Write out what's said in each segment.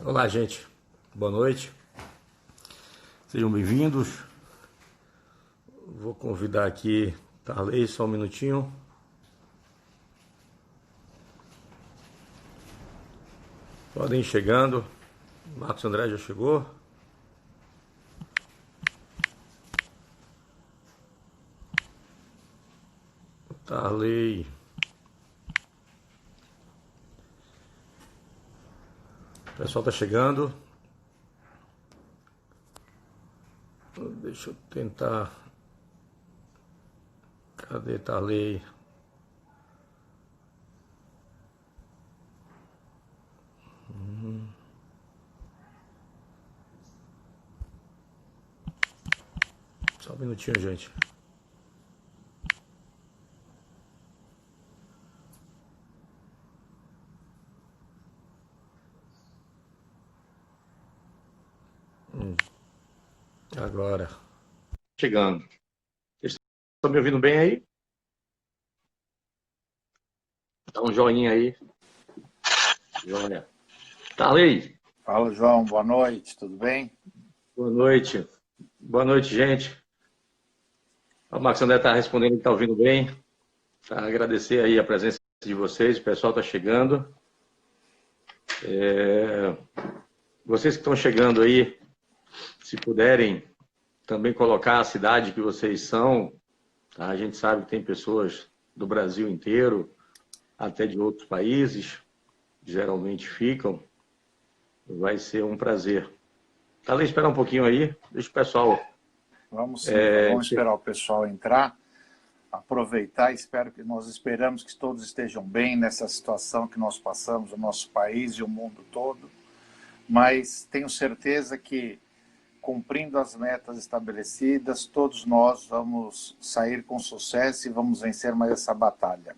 Olá, gente. Boa noite. Sejam bem-vindos. Vou convidar aqui Tarley, só um minutinho. Podem ir chegando. Marcos André já chegou. Tarley. O pessoal tá chegando. Deixa eu tentar. Cadê Tarley? Só um minutinho, gente. Agora. Chegando. Vocês estão me ouvindo bem aí? Dá um joinha aí. Joia. Tarley. Fala, João. Boa noite. Tudo bem? Boa noite. Boa noite, gente. O Marcos André está respondendo que está ouvindo bem. Agradecer aí a presença de vocês. O pessoal está chegando. Vocês que estão chegando aí, se puderem também colocar a cidade que vocês são, tá? A gente sabe que tem pessoas do Brasil inteiro, até de outros países, geralmente ficam. Vai ser um prazer. Tá, esperar um pouquinho aí, deixa o pessoal. Vamos sim, vamos esperar o pessoal entrar, aproveitar. Nós esperamos que todos estejam bem nessa situação que nós passamos, o nosso país e o mundo todo. Mas tenho certeza que, cumprindo as metas estabelecidas, todos nós vamos sair com sucesso e vamos vencer mais essa batalha.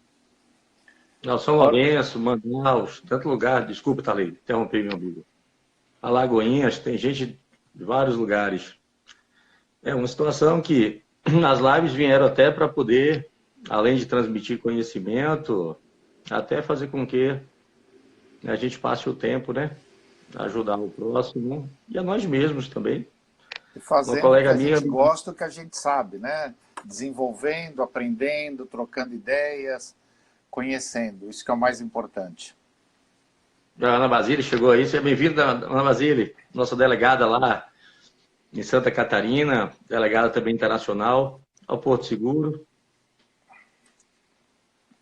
São Lourenço, Manaus, tanto lugar. Desculpa, Thalei, interrompi, meu amigo. Alagoinhas, tem gente de vários lugares. É uma situação que as lives vieram até para poder, além de transmitir conhecimento, até fazer com que a gente passe o tempo, né? Ajudar o próximo e a nós mesmos também. E fazendo o que a gente gosta, o que a gente sabe, né? Desenvolvendo, aprendendo, trocando ideias, conhecendo. Isso que é o mais importante. A Ana Basile chegou aí. Seja bem-vinda, Ana Basile, nossa delegada lá em Santa Catarina, delegada também internacional, ao Porto Seguro.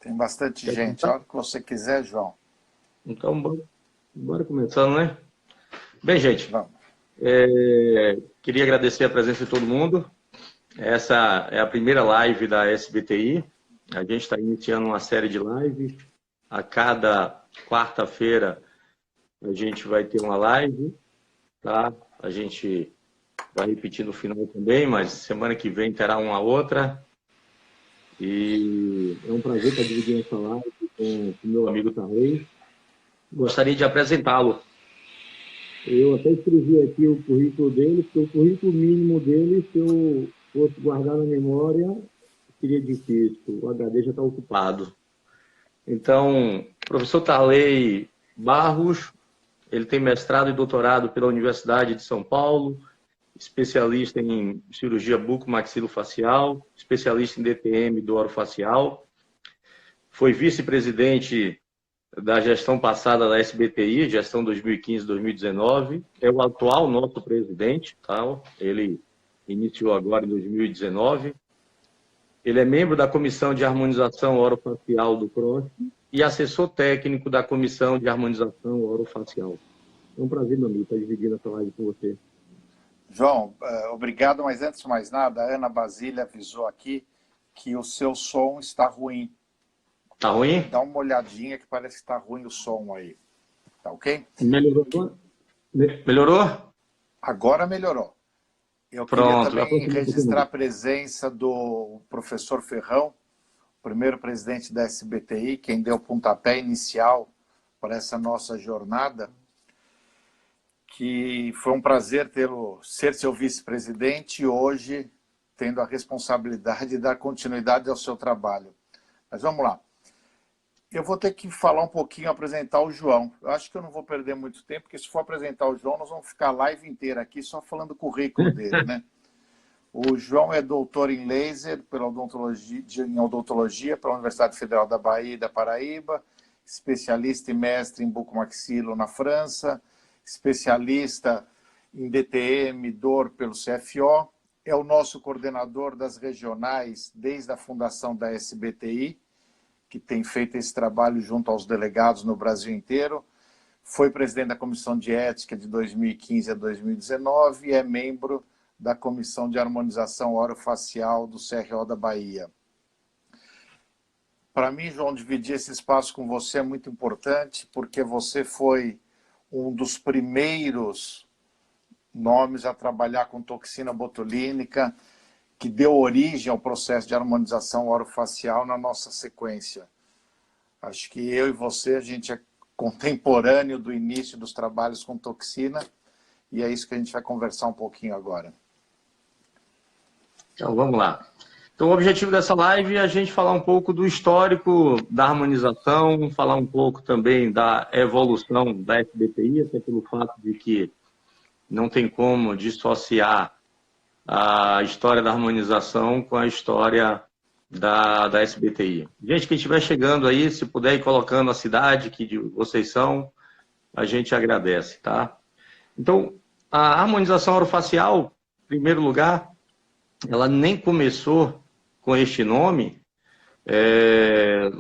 Tem bastante gente. A hora que você quiser, João. Então, bora começando, né? Bem, gente, queria agradecer a presença de todo mundo. Essa é a primeira live da SBTI. A gente está iniciando uma série de lives. A cada quarta-feira a gente vai ter uma live, tá? A gente vai repetir no final também, mas semana que vem terá uma outra. E é um prazer estar dividindo essa live com o meu amigo Tarley. Gostaria de apresentá-lo. Eu até escrevi aqui o currículo dele, porque o currículo mínimo dele, se eu fosse guardar na memória, seria difícil. O HD já está ocupado. Então, professor Tarley Barros, ele tem mestrado e doutorado pela Universidade de São Paulo, especialista em cirurgia bucomaxilofacial, especialista em DTM do orofacial, foi vice-presidente da gestão passada da SBTI, gestão 2015-2019, é o atual nosso presidente, tá? Ele iniciou agora em 2019. Ele é membro da Comissão de Harmonização Orofacial do CROSS e assessor técnico da Comissão de Harmonização Orofacial. É um prazer, meu amigo, estar dividindo essa live com você. João, obrigado, mas antes de mais nada, a Ana Basile avisou aqui que o seu som está ruim. Tá ruim? Dá uma olhadinha que parece que está ruim o som aí. Tá ok? Melhorou? Melhorou? Agora melhorou. Eu Pronto, queria também registrar a presença do professor Ferrão, primeiro presidente da SBTI, quem deu o pontapé inicial para essa nossa jornada, que foi um prazer ser seu vice-presidente e hoje tendo a responsabilidade de dar continuidade ao seu trabalho. Mas vamos lá. Eu vou ter que falar um pouquinho, apresentar o João. Eu acho que eu não vou perder muito tempo, porque se for apresentar o João, nós vamos ficar a live inteira aqui só falando do currículo dele, né? O João é doutor em laser em odontologia pela Universidade Federal da Bahia e da Paraíba, especialista e mestre em bucomaxilo na França, especialista em DTM, dor pelo CFO, é o nosso coordenador das regionais desde a fundação da SBTI, que tem feito esse trabalho junto aos delegados no Brasil inteiro, foi presidente da Comissão de Ética de 2015 a 2019 e é membro da Comissão de Harmonização Orofacial do CRO da Bahia. Para mim, João, dividir esse espaço com você é muito importante, porque você foi um dos primeiros nomes a trabalhar com toxina botulínica, que deu origem ao processo de harmonização orofacial na nossa sequência. Acho que eu e você, a gente é contemporâneo do início dos trabalhos com toxina, e é isso que a gente vai conversar um pouquinho agora. Então, vamos lá. Então, o objetivo dessa live é a gente falar um pouco do histórico da harmonização, falar um pouco também da evolução da SBTI, até pelo fato de que não tem como dissociar a história da harmonização com a história da SBTI. Gente, quem estiver chegando aí, se puder ir colocando a cidade que vocês são, a gente agradece, tá? Então, a harmonização orofacial, em primeiro lugar, ela nem começou com este nome,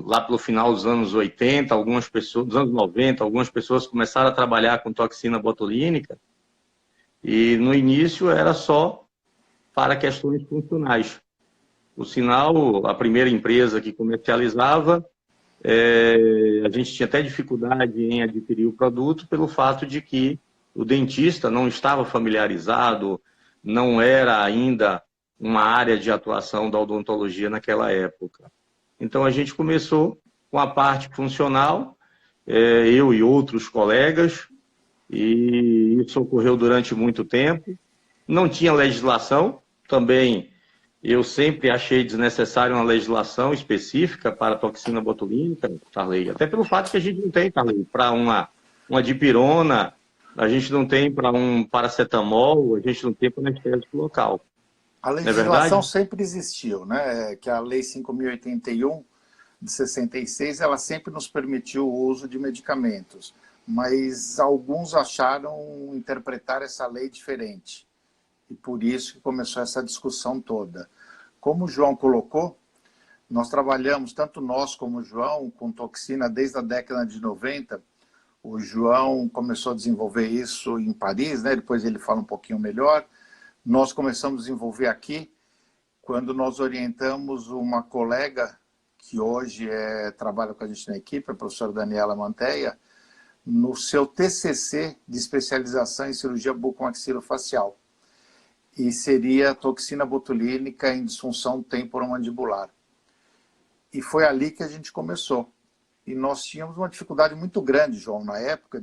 lá pelo final dos anos 80, algumas pessoas, dos anos 90, algumas pessoas começaram a trabalhar com toxina botulínica, e no início era só para questões funcionais. O sinal, a primeira empresa que comercializava, a gente tinha até dificuldade em adquirir o produto pelo fato de que o dentista não estava familiarizado, não era ainda uma área de atuação da odontologia naquela época. Então, a gente começou com a parte funcional, eu e outros colegas, e isso ocorreu durante muito tempo. Não tinha legislação, também eu sempre achei desnecessário uma legislação específica para a toxina botulínica, Tarley, até pelo fato que a gente não tem, Tarley, para uma dipirona, a gente não tem para um paracetamol, a gente não tem para anestésico local. A legislação sempre existiu, né? Que a Lei 5.081 de 66, ela sempre nos permitiu o uso de medicamentos, mas alguns acharam interpretar essa lei diferente. E por isso que começou essa discussão toda. Como o João colocou, nós trabalhamos, tanto nós como o João, com toxina desde a década de 90. O João começou a desenvolver isso em Paris, né? Depois ele fala um pouquinho melhor. Nós começamos a desenvolver aqui, quando nós orientamos uma colega, que hoje trabalha com a gente na equipe, a professora Daniela Manteia, no seu TCC de especialização em cirurgia bucomaxilofacial. E seria toxina botulínica em disfunção temporomandibular. E foi ali que a gente começou. E nós tínhamos uma dificuldade muito grande, João, na época,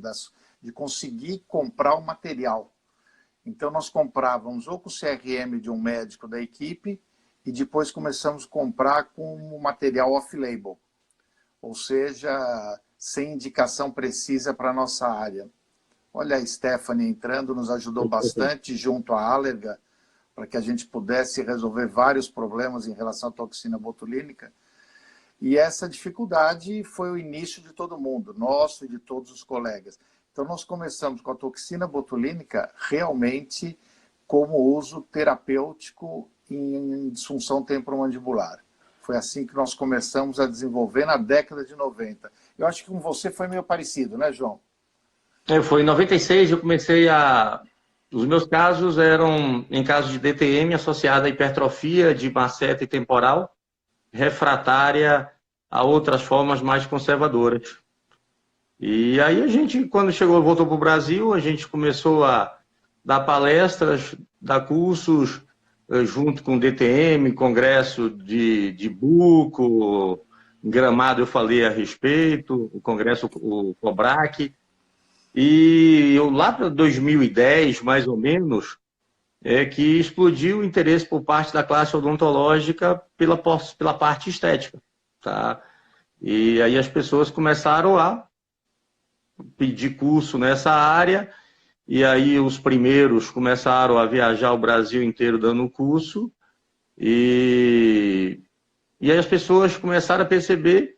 de conseguir comprar o material. Então, nós comprávamos ou com o CRM de um médico da equipe e depois começamos a comprar com o material off-label, ou seja, sem indicação precisa para a nossa área. Olha a Stephanie entrando, nos ajudou bastante junto à Allerga, para que a gente pudesse resolver vários problemas em relação à toxina botulínica. E essa dificuldade foi o início de todo mundo, nosso e de todos os colegas. Então, nós começamos com a toxina botulínica realmente como uso terapêutico em disfunção temporomandibular. Foi assim que nós começamos a desenvolver na década de 90. Eu acho que com você foi meio parecido, né, João? Foi em 96, eu comecei Os meus casos eram em casos de DTM associada à hipertrofia de maceta e temporal, refratária a outras formas mais conservadoras. E aí a gente, quando voltou para o Brasil, a gente começou a dar palestras, dar cursos, junto com o DTM, congresso de buco, em Gramado eu falei a respeito, o congresso, o COBRAC. E eu lá para 2010, mais ou menos, que explodiu o interesse por parte da classe odontológica pela parte estética, tá? E aí as pessoas começaram a pedir curso nessa área, e aí os primeiros começaram a viajar o Brasil inteiro dando curso, e aí as pessoas começaram a perceber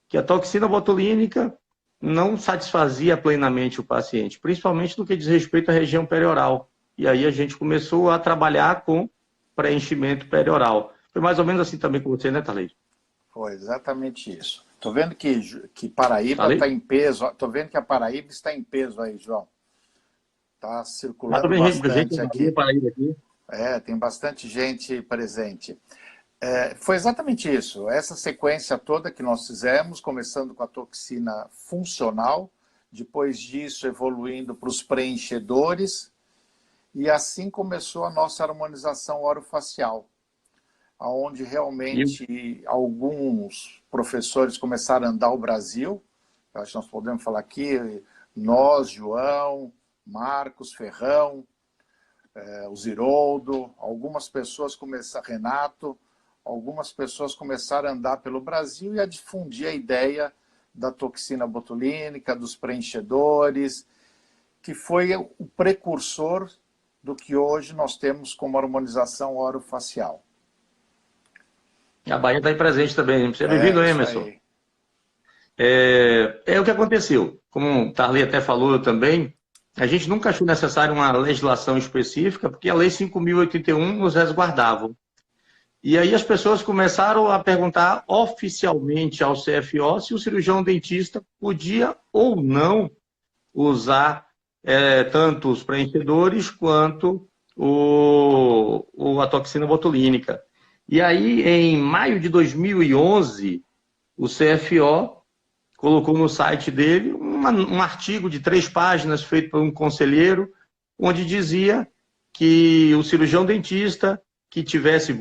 que a toxina botulínica não satisfazia plenamente o paciente, principalmente no que diz respeito à região perioral. E aí a gente começou a trabalhar com preenchimento perioral. Foi mais ou menos assim também com você, né, Thalei? Foi exatamente isso. Estou vendo que Paraíba está em peso. Estou vendo que a Paraíba está em peso aí, João. Está circulando bastante aqui. Paraíba aqui. Tem bastante gente presente. Foi exatamente isso. Essa sequência toda que nós fizemos, começando com a toxina funcional, depois disso evoluindo para os preenchedores, e assim começou a nossa harmonização orofacial, onde realmente alguns professores começaram a andar o Brasil. Eu acho que nós podemos falar aqui, nós, João, Marcos, Ferrão, o Ziroldo, algumas pessoas começaram, Renato, algumas pessoas começaram a andar pelo Brasil e a difundir a ideia da toxina botulínica, dos preenchedores, que foi o precursor do que hoje nós temos como harmonização orofacial. A Bahia está aí presente também. Você é bem-vindo, Emerson. É o que aconteceu. Como o Tarley até falou também, a gente nunca achou necessário uma legislação específica, porque a Lei 5.081 nos resguardava. E aí as pessoas começaram a perguntar oficialmente ao CFO se o cirurgião dentista podia ou não usar tanto os preenchedores quanto a toxina botulínica. E aí, em maio de 2011, o CFO colocou no site dele um artigo de 3 páginas feito por um conselheiro, onde dizia que o cirurgião dentista que tivesse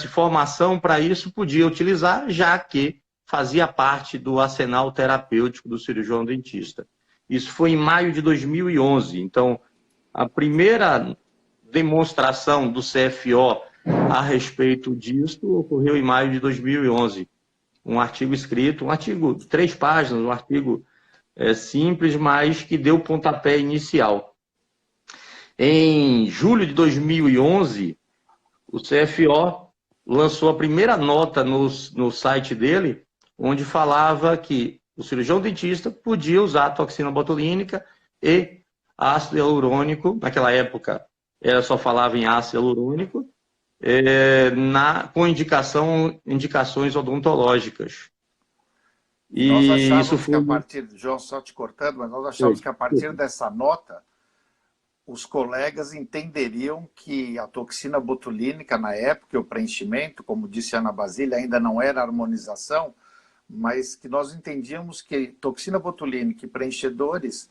formação para isso podia utilizar, já que fazia parte do arsenal terapêutico do cirurgião dentista. Isso foi em maio de 2011. Então, a primeira demonstração do CFO a respeito disso ocorreu em maio de 2011. Um artigo escrito, um artigo de 3 páginas, um artigo simples, mas que deu o pontapé inicial. Em julho de 2011, o CFO lançou a primeira nota no site dele, onde falava que o cirurgião dentista podia usar a toxina botulínica e ácido hialurônico. Naquela época, só falava em ácido hialurônico, com indicações odontológicas. E nós achávamos que a partir, João, só te cortando, mas nós achávamos que a partir dessa nota, os colegas entenderiam que a toxina botulínica, na época, o preenchimento, como disse a Ana Basília, ainda não era harmonização, mas que nós entendíamos que toxina botulínica e preenchedores,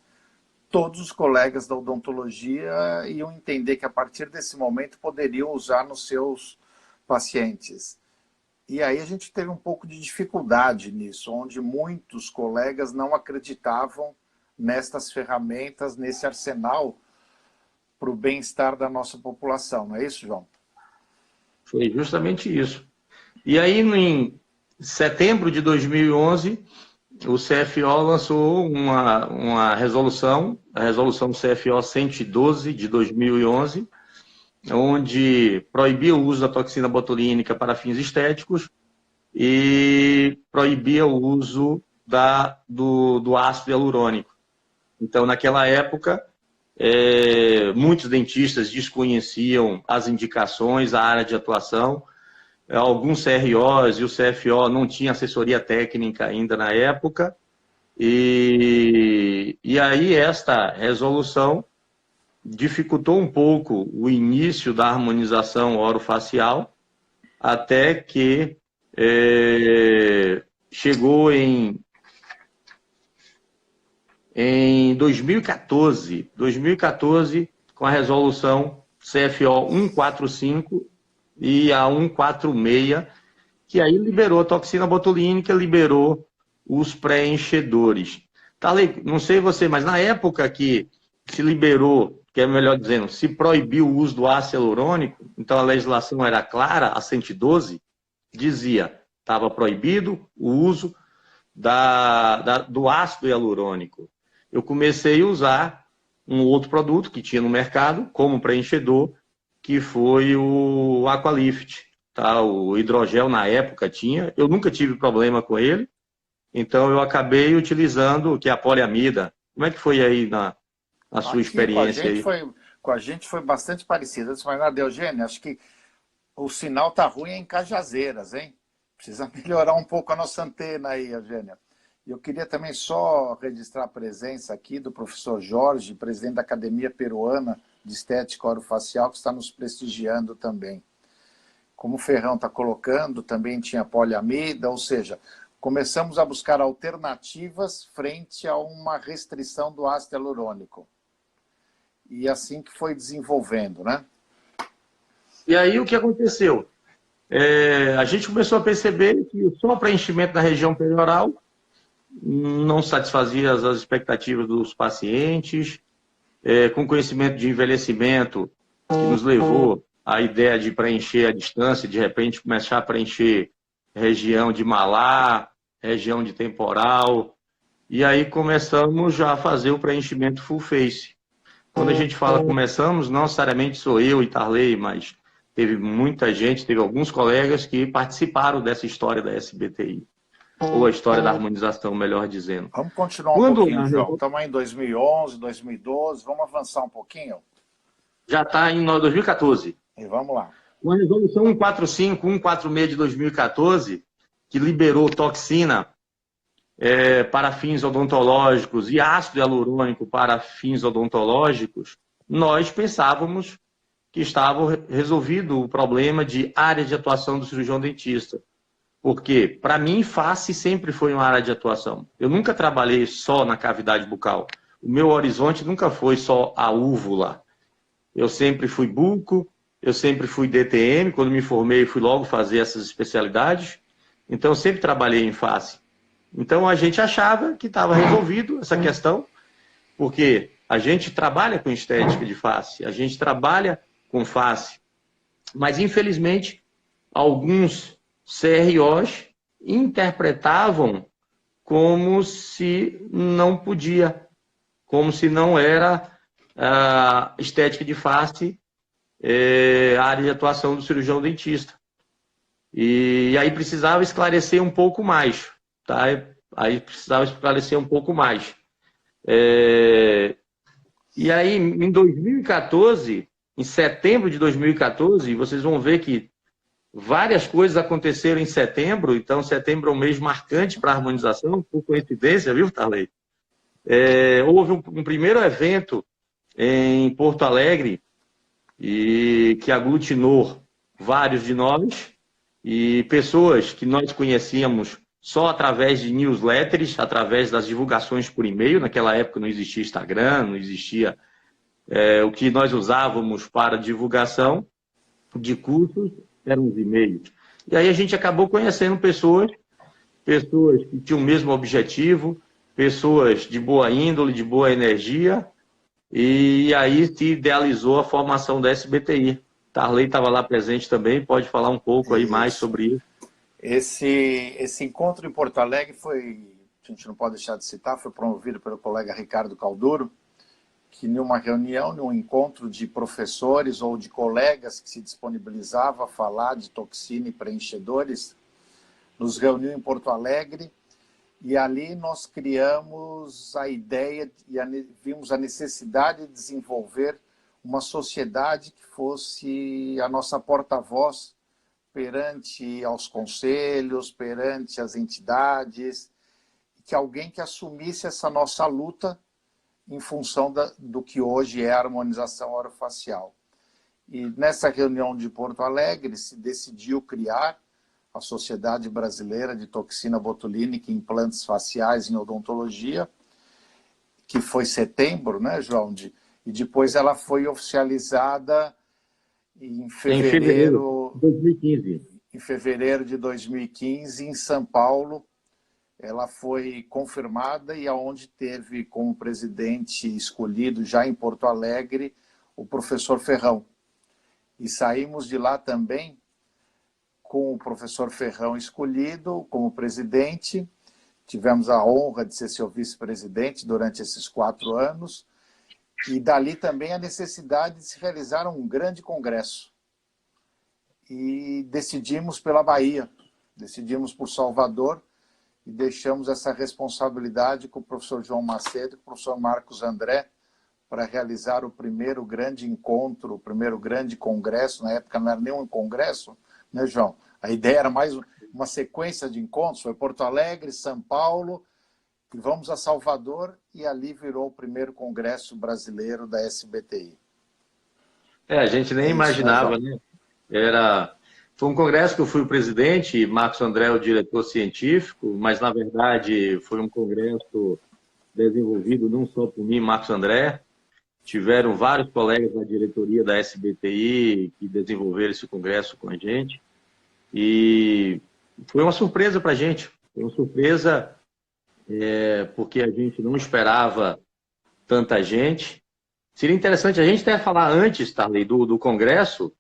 todos os colegas da odontologia iam entender que a partir desse momento poderiam usar nos seus pacientes. E aí a gente teve um pouco de dificuldade nisso, onde muitos colegas não acreditavam nestas ferramentas, nesse arsenal para o bem-estar da nossa população. Não é isso, João? Foi justamente isso. E aí, em setembro de 2011, o CFO lançou uma resolução, a resolução CFO 112 de 2011, onde proibia o uso da toxina botulínica para fins estéticos e proibia o uso do ácido hialurônico. Então, naquela época, muitos dentistas desconheciam as indicações, a área de atuação. Alguns CROs e o CFO não tinham assessoria técnica ainda na época. E aí esta resolução dificultou um pouco o início da harmonização orofacial, até que chegou em 2014, com a resolução CFO 145 e a 146, que aí liberou a toxina botulínica, liberou os preenchedores. Tarley, não sei você, mas na época que se liberou, que é melhor dizendo, se proibiu o uso do ácido hialurônico, então a legislação era clara, a 112, dizia, estava proibido o uso do ácido hialurônico. Eu comecei a usar um outro produto que tinha no mercado, como preenchedor, que foi o Aqualift. Tá? O hidrogel, na época, tinha. Eu nunca tive problema com ele, então eu acabei utilizando, que é a poliamida. Como é que foi aí na sua experiência? Com a gente foi bastante parecido. Mas, nada, Eugênio, acho que o sinal tá ruim em Cajazeiras, hein? Precisa melhorar um pouco a nossa antena aí, Eugênio. E eu queria também só registrar a presença aqui do professor Jorge, presidente da Academia Peruana de Estética Orofacial, que está nos prestigiando também. Como o Ferrão está colocando, também tinha poliamida, ou seja, começamos a buscar alternativas frente a uma restrição do ácido hialurônico. E assim que foi desenvolvendo, né? E aí o que aconteceu? A gente começou a perceber que só o preenchimento da região perioral não satisfazia as expectativas dos pacientes, com conhecimento de envelhecimento, que nos levou à ideia de preencher a distância, de repente começar a preencher região de malar, região de temporal, e aí começamos já a fazer o preenchimento full face. Quando a gente fala começamos, não necessariamente sou eu e Tarley, mas teve muita gente, teve alguns colegas que participaram dessa história da SBTI. Ou a história da harmonização, melhor dizendo. Vamos continuar um pouquinho, João. Estamos em 2011, 2012, vamos avançar um pouquinho? Já está em 2014. E vamos lá. Com a resolução 145, 146 de 2014, que liberou toxina para fins odontológicos e ácido hialurônico para fins odontológicos, nós pensávamos que estava resolvido o problema de área de atuação do cirurgião dentista. Porque, para mim, face sempre foi uma área de atuação. Eu nunca trabalhei só na cavidade bucal. O meu horizonte nunca foi só a úvula. Eu sempre fui buco, eu sempre fui DTM. Quando me formei, fui logo fazer essas especialidades. Então, eu sempre trabalhei em face. Então, a gente achava que estava resolvido essa questão, porque a gente trabalha com estética de face, a gente trabalha com face. Mas, infelizmente, alguns CROs interpretavam como se não podia, como se não era estética de face a área de atuação do cirurgião dentista. E aí precisava esclarecer um pouco mais, tá? Aí precisava esclarecer um pouco mais. E aí, em 2014, em setembro de 2014, vocês vão ver que várias coisas aconteceram em setembro, então setembro é um mês marcante para a harmonização, por coincidência, viu, Tarley? Houve um primeiro evento em Porto Alegre e que aglutinou vários de nós e pessoas que nós conhecíamos só através de newsletters, através das divulgações por e-mail. Naquela época não existia Instagram, não existia o que nós usávamos para divulgação de cursos, eram os e-mails. E aí a gente acabou conhecendo pessoas que tinham o mesmo objetivo, pessoas de boa índole, de boa energia, e aí se idealizou a formação da SBTI. Tarley estava lá presente também, pode falar um pouco aí mais sobre isso. Esse encontro em Porto Alegre foi, a gente não pode deixar de citar, foi promovido pelo colega Ricardo Calduro, que numa reunião, num encontro de professores ou de colegas que se disponibilizavam a falar de toxina e preenchedores, nos reuniu em Porto Alegre e ali nós criamos a ideia e vimos a necessidade de desenvolver uma sociedade que fosse a nossa porta-voz perante aos conselhos, perante as entidades, que alguém que assumisse essa nossa luta em função do que hoje é a harmonização orofacial. E nessa reunião de Porto Alegre se decidiu criar a Sociedade Brasileira de Toxina Botulínica em Implantes Faciais em Odontologia, que foi setembro, né, João? E depois ela foi oficializada em fevereiro de 2015. Em fevereiro de 2015, em São Paulo. Ela foi confirmada e aonde teve como presidente escolhido, já em Porto Alegre, o professor Ferrão. E saímos de lá também com o professor Ferrão escolhido como presidente, tivemos a honra de ser seu vice-presidente durante esses 4 anos, e dali também a necessidade de se realizar um grande congresso. E decidimos pela Bahia, decidimos por Salvador, e deixamos essa responsabilidade com o professor João Macedo e com o professor Marcos André para realizar o primeiro grande encontro, o primeiro grande congresso. Na época não era nem um congresso, né, João? A ideia era mais uma sequência de encontros. Foi Porto Alegre, São Paulo, e vamos a Salvador, e ali virou o primeiro congresso brasileiro da SBTI. A gente nem imaginava, né? Foi um congresso que eu fui o presidente, e Marcos André o diretor científico, mas, na verdade, foi um congresso desenvolvido não só por mim e Marcos André. Tiveram vários colegas da diretoria da SBTI que desenvolveram esse congresso com a gente. E foi uma surpresa para a gente. Foi uma surpresa porque a gente não esperava tanta gente. Seria interessante a gente até falar antes, Tarley, do congresso,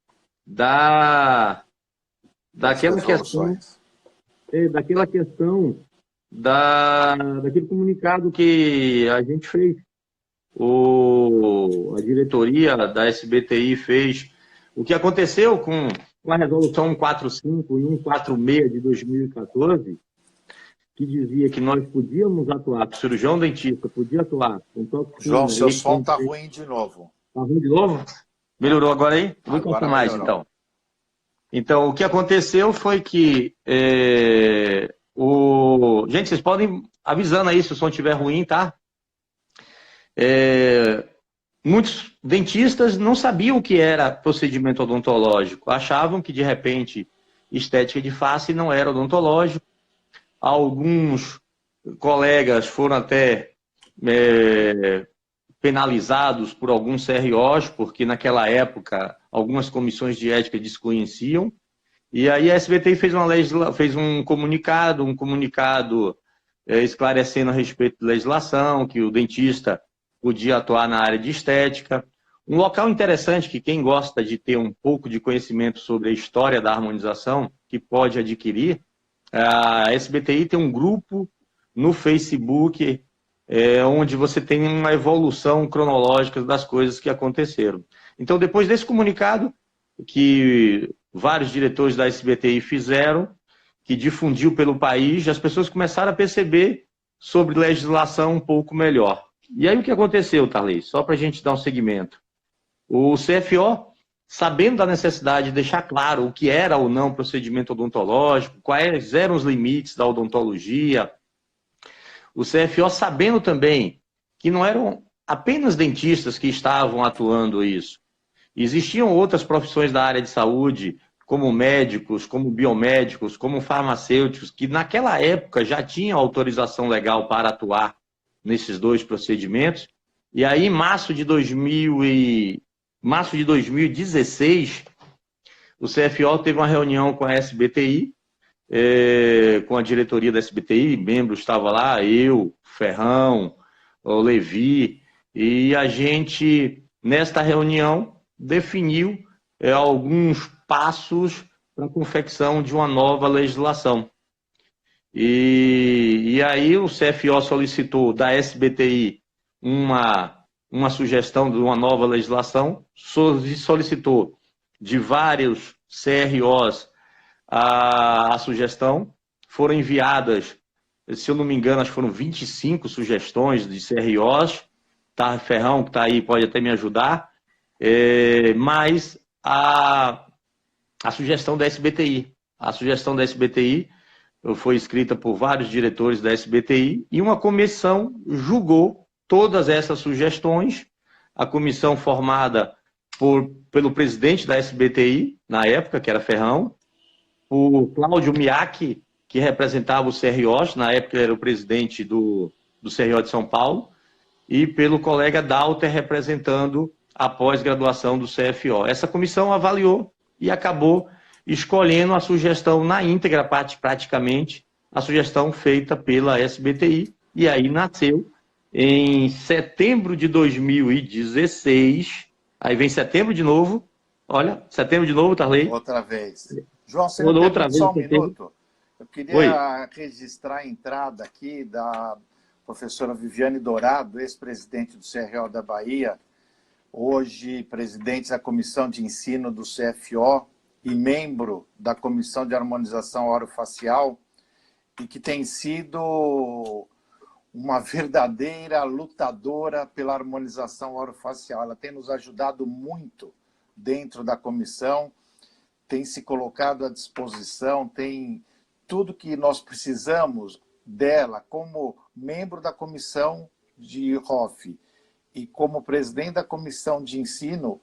daquela questão daquele comunicado que a gente fez. A diretoria da SBTI fez. O que aconteceu com a resolução 145 e 146 de 2014, que dizia que nós podíamos atuar, que o cirurgião dentista podia atuar com toxina. João, seu som está ruim de novo. Está ruim de novo? Melhorou agora aí? Vou contar mais, então. Então, o que aconteceu foi que... Gente, vocês podem avisando aí se o som estiver ruim, tá? Muitos dentistas não sabiam o que era procedimento odontológico. Achavam que, de repente, estética de face não era odontológico. Alguns colegas foram até penalizados por alguns CROs, porque naquela época algumas comissões de ética desconheciam. E aí a SBTI fez um comunicado esclarecendo a respeito da legislação, que o dentista podia atuar na área de estética. Um local interessante que quem gosta de ter um pouco de conhecimento sobre a história da harmonização, que pode adquirir, a SBTI tem um grupo no Facebook onde você tem uma evolução cronológica das coisas que aconteceram. Então, depois desse comunicado, que vários diretores da SBTI fizeram, que difundiu pelo país, as pessoas começaram a perceber sobre legislação um pouco melhor. E aí o que aconteceu, Tarley? Só para a gente dar um segmento. O CFO, sabendo da necessidade de deixar claro o que era ou não procedimento odontológico, quais eram os limites da odontologia, o CFO sabendo também que não eram apenas dentistas que estavam atuando isso. Existiam outras profissões da área de saúde, como médicos, como biomédicos, como farmacêuticos, que naquela época já tinham autorização legal para atuar nesses dois procedimentos. E aí, em março de 2016, o CFO teve uma reunião com a SBTI, com a diretoria da SBTI, membros estavam lá, eu, Ferrão, o Levi, e a gente, nesta reunião, definiu alguns passos para a confecção de uma nova legislação. E aí o CFO solicitou da SBTI uma sugestão de uma nova legislação, solicitou de vários CROs a sugestão, foram enviadas, se eu não me engano, acho que foram 25 sugestões de CROs, tá, Ferrão, que está aí, pode até me ajudar, mas a sugestão da SBTI. A sugestão da SBTI foi escrita por vários diretores da SBTI e uma comissão julgou todas essas sugestões. A comissão formada pelo presidente da SBTI, na época, que era Ferrão, o Cláudio Miaki, que representava o CRO, na época ele era o presidente do CRO de São Paulo, e pelo colega Dalter, representando a pós-graduação do CFO. Essa comissão avaliou e acabou escolhendo a sugestão na íntegra, praticamente, a sugestão feita pela SBTI, e aí nasceu em setembro de 2016, aí vem setembro de novo, olha, setembro de novo, Tarley. Outra vez. João, você outra vez, só um minuto? Eu Oi. queria registrar a entrada aqui da professora Viviane Dourado, ex-presidente do CRO da Bahia, hoje presidente da Comissão de Ensino do CFO e membro da Comissão de Harmonização Orofacial, e que tem sido uma verdadeira lutadora pela harmonização orofacial. Ela tem nos ajudado muito dentro da comissão, tem se colocado à disposição, tem tudo que nós precisamos dela como membro da comissão de ROF e como presidente da comissão de ensino.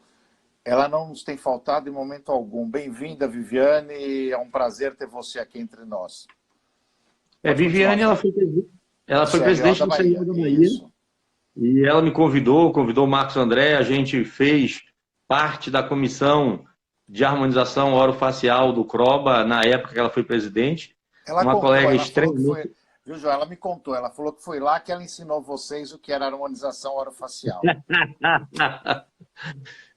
Ela não nos tem faltado em momento algum. Bem-vinda, Viviane, é um prazer ter você aqui entre nós. Viviane, ela foi presidente do CRO da Bahia. E ela me convidou o Marcos André, a gente fez parte da comissão de harmonização orofacial do CROBA na época que ela foi presidente. Uma colega extremamente... Viu, João? Ela me contou, ela falou que foi lá que ela ensinou vocês o que era harmonização orofacial.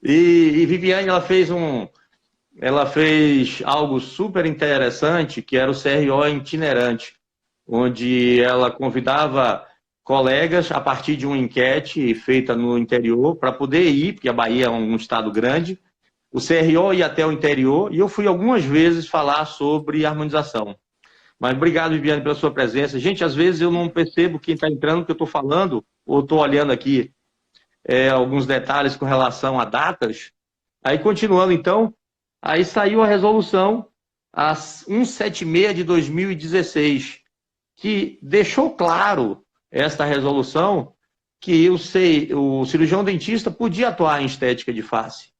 E Viviane, ela fez algo super interessante, que era o CRO itinerante, onde ela convidava colegas a partir de uma enquete feita no interior para poder ir, porque a Bahia é um estado grande, o CRO ia até o interior, e eu fui algumas vezes falar sobre harmonização. Mas obrigado, Viviane, pela sua presença. Gente, às vezes eu não percebo quem está entrando, porque eu estou falando, ou estou olhando aqui alguns detalhes com relação a datas. Aí, continuando, então, aí saiu a resolução, a 176 de 2016, que deixou claro esta resolução que o cirurgião dentista podia atuar em estética de face.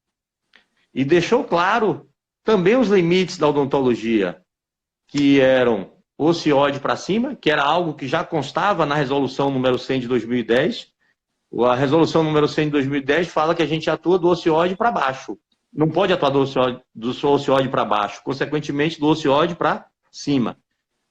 E deixou claro também os limites da odontologia, que eram ocioide para cima, que era algo que já constava na resolução número 100 de 2010. A resolução número 100 de 2010 fala que a gente atua do ocioide para baixo. Não pode atuar do ocioide para baixo, consequentemente do ocioide para cima.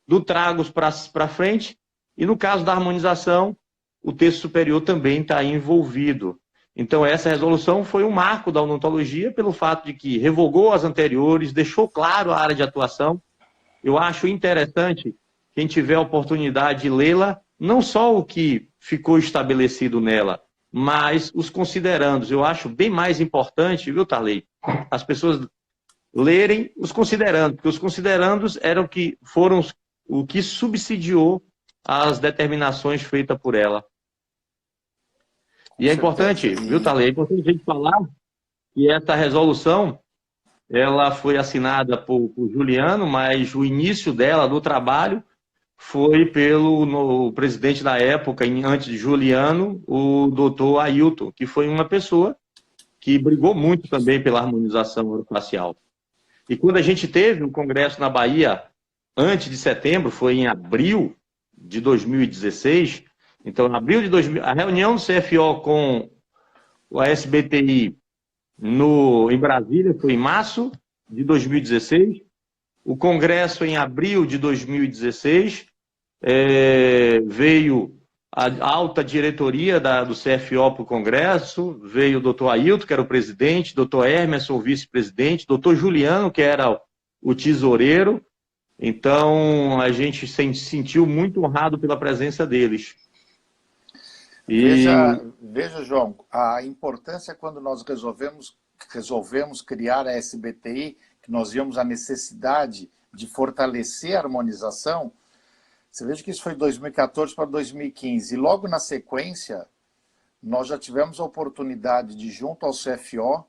Do tragus para frente, e no caso da harmonização, o terço superior também está envolvido. Então, essa resolução foi um marco da odontologia pelo fato de que revogou as anteriores, deixou claro a área de atuação. Eu acho interessante, quem tiver a oportunidade de lê-la, não só o que ficou estabelecido nela, mas os considerandos. Eu acho bem mais importante, viu, Tarley, as pessoas lerem os considerandos, porque os considerandos foram o que subsidiou as determinações feitas por ela. E é importante, viu, Tarley, é importante a gente falar que essa resolução, ela foi assinada por Juliano, mas o início dela, do trabalho, foi pelo presidente da época, antes de Juliano, o doutor Ailton, que foi uma pessoa que brigou muito também pela harmonização orofacial. E quando a gente teve um congresso na Bahia, antes de setembro, foi em abril de 2016, então, em abril de 2000, a reunião do CFO com a SBTI em Brasília foi em março de 2016, o congresso em abril de 2016, veio a alta diretoria do CFO para o congresso, veio o doutor Ailton, que era o presidente, doutor Hermes, o vice-presidente, doutor Juliano, que era o tesoureiro. Então, a gente se sentiu muito honrado pela presença deles. Veja, João, a importância quando nós resolvemos criar a SBTI, que nós vimos a necessidade de fortalecer a harmonização. Você veja que isso foi de 2014 para 2015. E logo na sequência, nós já tivemos a oportunidade de, junto ao CFO,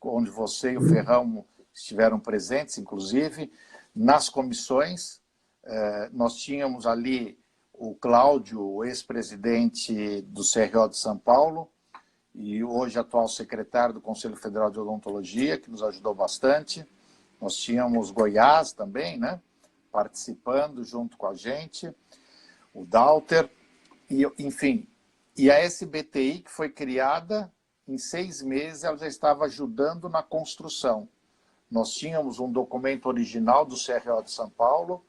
onde você e o Ferrão estiveram presentes, inclusive, nas comissões, nós tínhamos ali o Cláudio, o ex-presidente do CRO de São Paulo, e hoje atual secretário do Conselho Federal de Odontologia, que nos ajudou bastante. Nós tínhamos Goiás também, né, participando junto com a gente, o Dalter, e, enfim. E a SBTI, que foi criada, em 6 meses, ela já estava ajudando na construção. Nós tínhamos um documento original do CRO de São Paulo,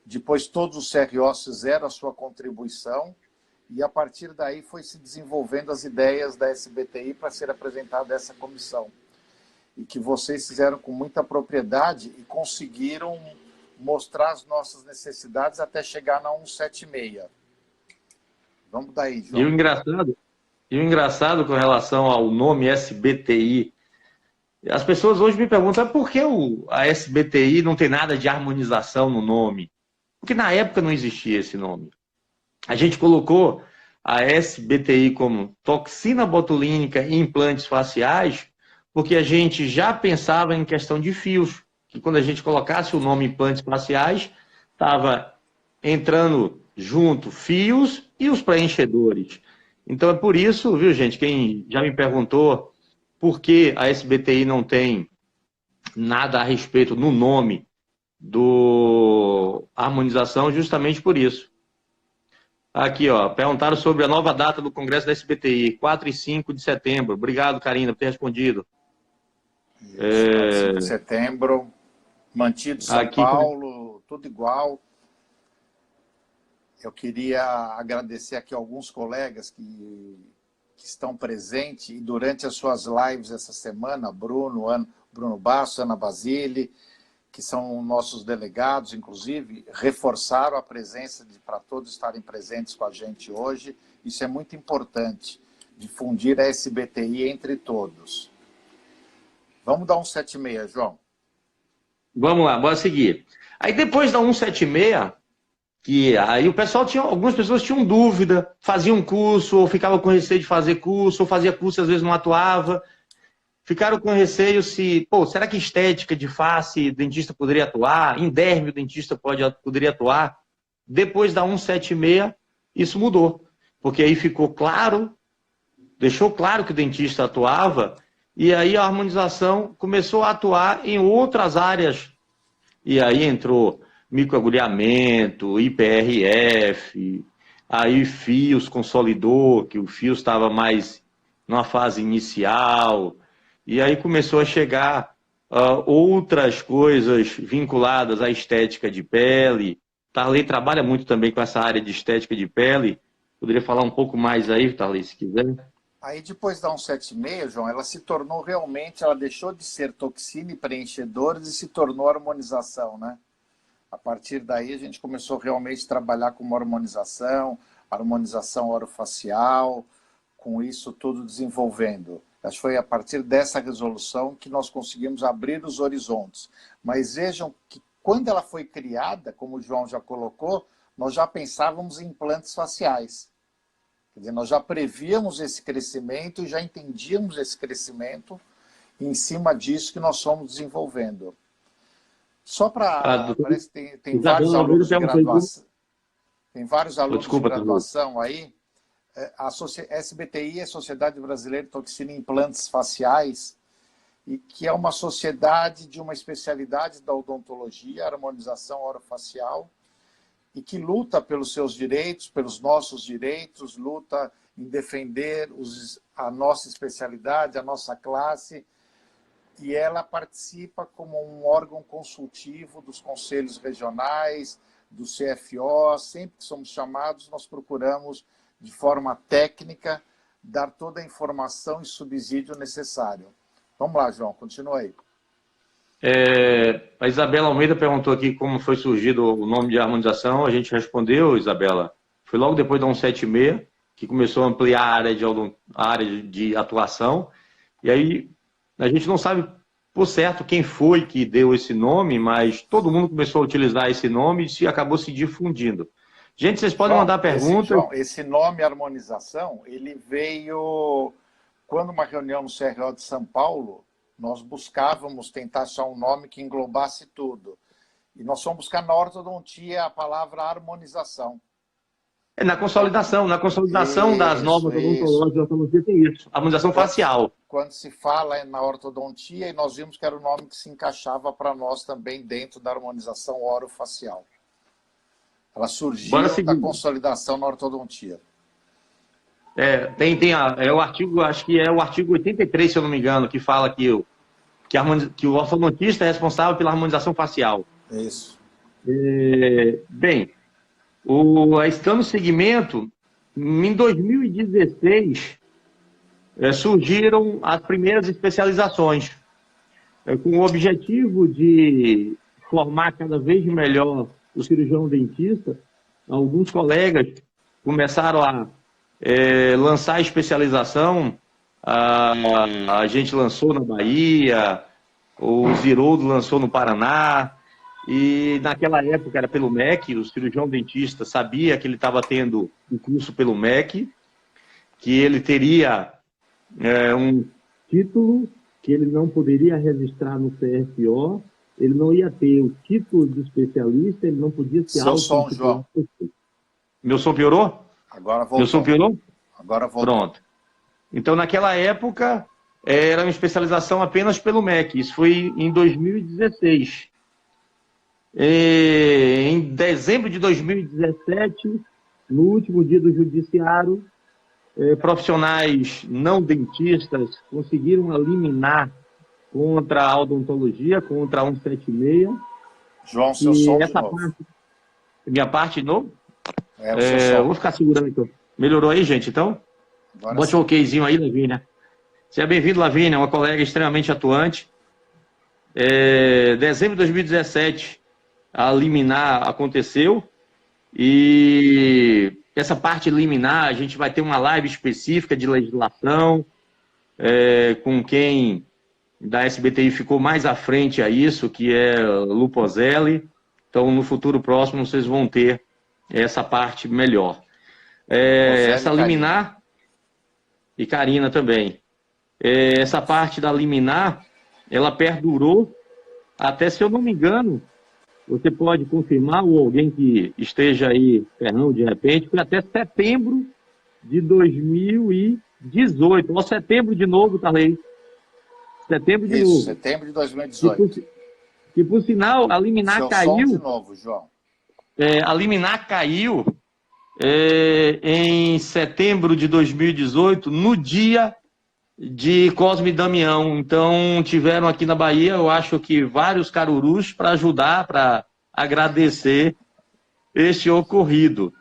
depois todos os CROs fizeram a sua contribuição, e a partir daí foi se desenvolvendo as ideias da SBTI para ser apresentada a essa comissão. E que vocês fizeram com muita propriedade e conseguiram mostrar as nossas necessidades até chegar na 176. Vamos daí, João. E o engraçado com relação ao nome SBTI, as pessoas hoje me perguntam por que a SBTI não tem nada de harmonização no nome? Porque na época não existia esse nome. A gente colocou a SBTI como toxina botulínica e implantes faciais, porque a gente já pensava em questão de fios, que quando a gente colocasse o nome implantes faciais, estava entrando junto fios e os preenchedores. Então é por isso, viu, gente, quem já me perguntou por que a SBTI não tem nada a respeito no nome do harmonização, justamente por isso. Aqui, ó, perguntaram sobre a nova data do Congresso da SBTI, 4 e 5 de setembro. Obrigado, Karina, por ter respondido. 5 de setembro, mantido São aqui, Paulo, tudo igual. Eu queria agradecer aqui alguns colegas que estão presentes e durante as suas lives essa semana, Bruno Basso, Ana Basile, que são nossos delegados, inclusive, reforçaram a presença para todos estarem presentes com a gente hoje. Isso é muito importante, difundir a SBTI entre todos. Vamos dar 176, João. Vamos lá, bora seguir. Aí depois da 176, que aí o pessoal algumas pessoas tinham dúvida, faziam curso, ou ficavam com receio de fazer curso, ou fazia curso e às vezes não atuava. Ficaram com receio se, será que estética de face o dentista poderia atuar? Em derme o dentista poderia atuar? Depois da 176, isso mudou. Porque aí ficou claro, deixou claro que o dentista atuava, e aí a harmonização começou a atuar em outras áreas. E aí entrou microagulhamento, IPRF, aí fios consolidou, que o fio estava mais numa fase inicial, e aí começou a chegar outras coisas vinculadas à estética de pele. Tarley trabalha muito também com essa área de estética de pele. Poderia falar um pouco mais aí, Tarley, se quiser? Aí depois da 176, João, ela se tornou realmente, ela deixou de ser toxina e preenchedores e se tornou harmonização, né? A partir daí a gente começou realmente a trabalhar com uma harmonização orofacial, com isso tudo desenvolvendo. Acho que foi a partir dessa resolução que nós conseguimos abrir os horizontes. Mas vejam que quando ela foi criada, como o João já colocou, nós já pensávamos em implantes faciais. Quer dizer, nós já prevíamos esse crescimento e já entendíamos esse crescimento, e em cima disso que nós fomos desenvolvendo. Só para... parece que tem vários alunos de graduação. Tem vários alunos de graduação aí. A SBTI é a Sociedade Brasileira de Toxina e Implantes Faciais, e que é uma sociedade de uma especialidade da odontologia, harmonização orofacial, e que luta pelos seus direitos, pelos nossos direitos, luta em defender a nossa especialidade, a nossa classe, e ela participa como um órgão consultivo dos conselhos regionais, do CFO. Sempre que somos chamados, nós procuramos, de forma técnica, dar toda a informação e subsídio necessário. Vamos lá, João, continua aí. A Isabela Almeida perguntou aqui como foi surgido o nome de harmonização. A gente respondeu, Isabela. Foi logo depois da 176, que começou a ampliar a área de atuação. E aí, a gente não sabe por certo quem foi que deu esse nome, mas todo mundo começou a utilizar esse nome e acabou se difundindo. Gente, vocês podem mandar perguntas. Esse nome harmonização, ele veio quando uma reunião no CRO de São Paulo, nós buscávamos tentar achar um nome que englobasse tudo. E nós fomos buscar na ortodontia a palavra harmonização. Na consolidação das normas odontológicas da ortodontia tem isso. Harmonização facial. Quando se fala na ortodontia, e nós vimos que era o nome que se encaixava para nós também dentro da harmonização orofacial. Ela surgiu da consolidação na ortodontia. O artigo, acho que é o artigo 83, se eu não me engano, que fala que o ortodontista é responsável pela harmonização facial. Isso. Bem, estando no segmento, em 2016, surgiram as primeiras especializações, com o objetivo de formar cada vez melhor o cirurgião dentista, alguns colegas começaram a lançar a especialização. A gente lançou na Bahia, o Ziroldo lançou no Paraná, e naquela época era pelo MEC, o cirurgião dentista sabia que ele estava tendo um curso pelo MEC, que ele teria um título que ele não poderia registrar no CFO, ele não ia ter o título de especialista, ele não podia ser Seu som, João. Meu som piorou? Agora voltou. Meu som piorou? Agora voltou. Pronto. Então, naquela época, era uma especialização apenas pelo MEC. Isso foi em 2016. Em dezembro de 2017, no último dia do judiciário, profissionais não dentistas conseguiram eliminar contra a odontologia, contra a 176. João, seu som de essa novo. Minha parte de novo? O seu som. Vou ficar segurando aqui. Melhorou aí, gente, então? Bote um okzinho aí, Lavínia. Seja bem-vindo, Lavínia, uma colega extremamente atuante. Dezembro de 2017, a liminar aconteceu. E essa parte liminar, a gente vai ter uma live específica de legislação, com quem da SBTI ficou mais à frente a isso, que é Lupozelli. Então, no futuro próximo, vocês vão ter essa parte melhor. Essa liminar, e Karina também. Essa parte da liminar, ela perdurou até, se eu não me engano, você pode confirmar, ou alguém que esteja aí, Fernando, de repente, foi até setembro de 2018. Ou setembro de novo, Tarley. Setembro de novo. Setembro de 2018. Que por sinal, a liminar caiu. Som de novo, João. A liminar caiu em setembro de 2018, no dia de Cosme e Damião. Então, tiveram aqui na Bahia, eu acho que vários carurus para ajudar, para agradecer este ocorrido.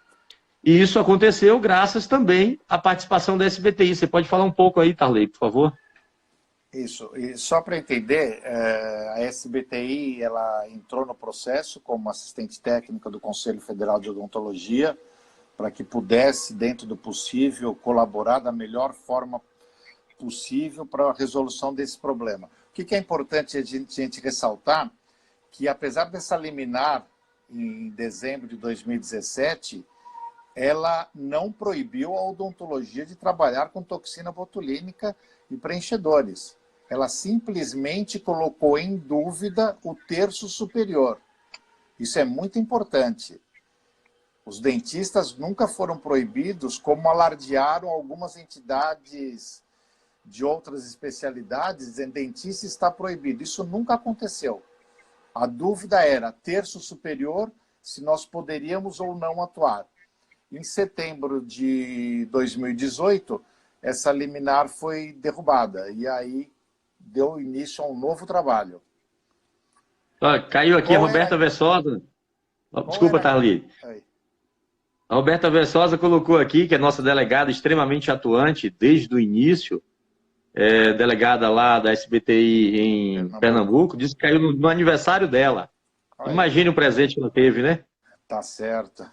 E isso aconteceu graças também à participação da SBTI. Você pode falar um pouco aí, Tarley, por favor? Isso. E só para entender, a SBTI ela entrou no processo como assistente técnica do Conselho Federal de Odontologia para que pudesse, dentro do possível, colaborar da melhor forma possível para a resolução desse problema. O que é importante a gente ressaltar? Que apesar dessa liminar em dezembro de 2017, ela não proibiu a odontologia de trabalhar com toxina botulínica e preenchedores. Ela simplesmente colocou em dúvida o terço superior. Isso é muito importante. Os dentistas nunca foram proibidos, como alardearam algumas entidades de outras especialidades, dizendo que dentista está proibido. Isso nunca aconteceu. A dúvida era terço superior, se nós poderíamos ou não atuar. Em setembro de 2018, essa liminar foi derrubada. E aí deu início a um novo trabalho. Caiu aqui a Roberta Versosa. Desculpa, Tarli. A Roberta Versosa colocou aqui, que é nossa delegada extremamente atuante desde o início, delegada lá da SBTI em Pernambuco, disse que caiu no aniversário dela. Imagine o presente que ela teve, né? Tá certo.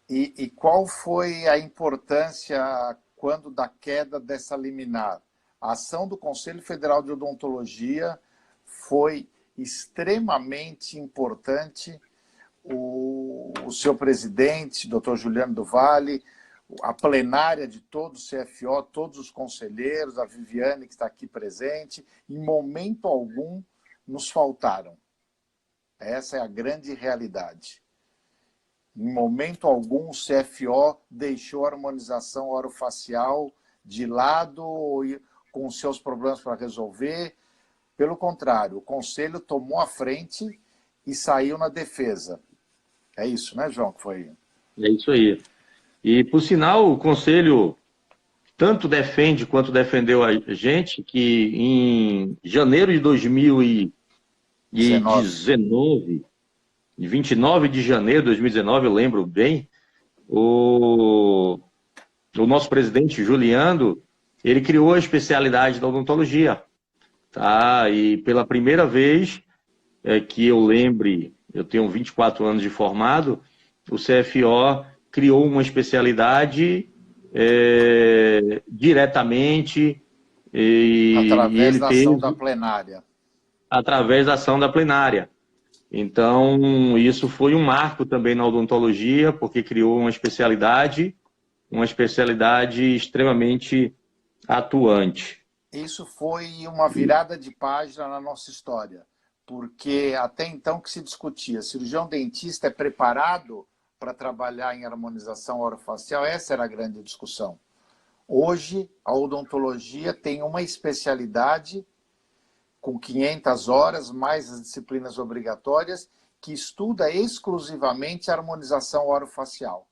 E qual foi a importância quando da queda dessa liminar? A ação do Conselho Federal de Odontologia foi extremamente importante. O seu presidente, Dr. Juliano do Valle, a plenária de todo o CFO, todos os conselheiros, a Viviane, que está aqui presente, em momento algum nos faltaram. Essa é a grande realidade. Em momento algum, o CFO deixou a harmonização orofacial de lado, com os seus problemas para resolver. Pelo contrário, o Conselho tomou a frente e saiu na defesa. É isso, né, João? Que foi? É isso aí. E, por sinal, o Conselho tanto defende quanto defendeu a gente que em janeiro de 2019, 29 de janeiro de 2019, eu lembro bem, o nosso presidente, Juliano, ele criou a especialidade da odontologia. Tá? E pela primeira vez, que eu lembre, eu tenho 24 anos de formado, o CFO criou uma especialidade diretamente e Através ele da fez ação da plenária. através da ação da plenária. Então, isso foi um marco também na odontologia, porque criou uma especialidade extremamente atuante. Isso foi uma virada de página na nossa história, porque até então que se discutia, cirurgião dentista é preparado para trabalhar em harmonização orofacial? Essa era a grande discussão. Hoje, a odontologia tem uma especialidade com 500 horas, mais as disciplinas obrigatórias, que estuda exclusivamente a harmonização orofacial.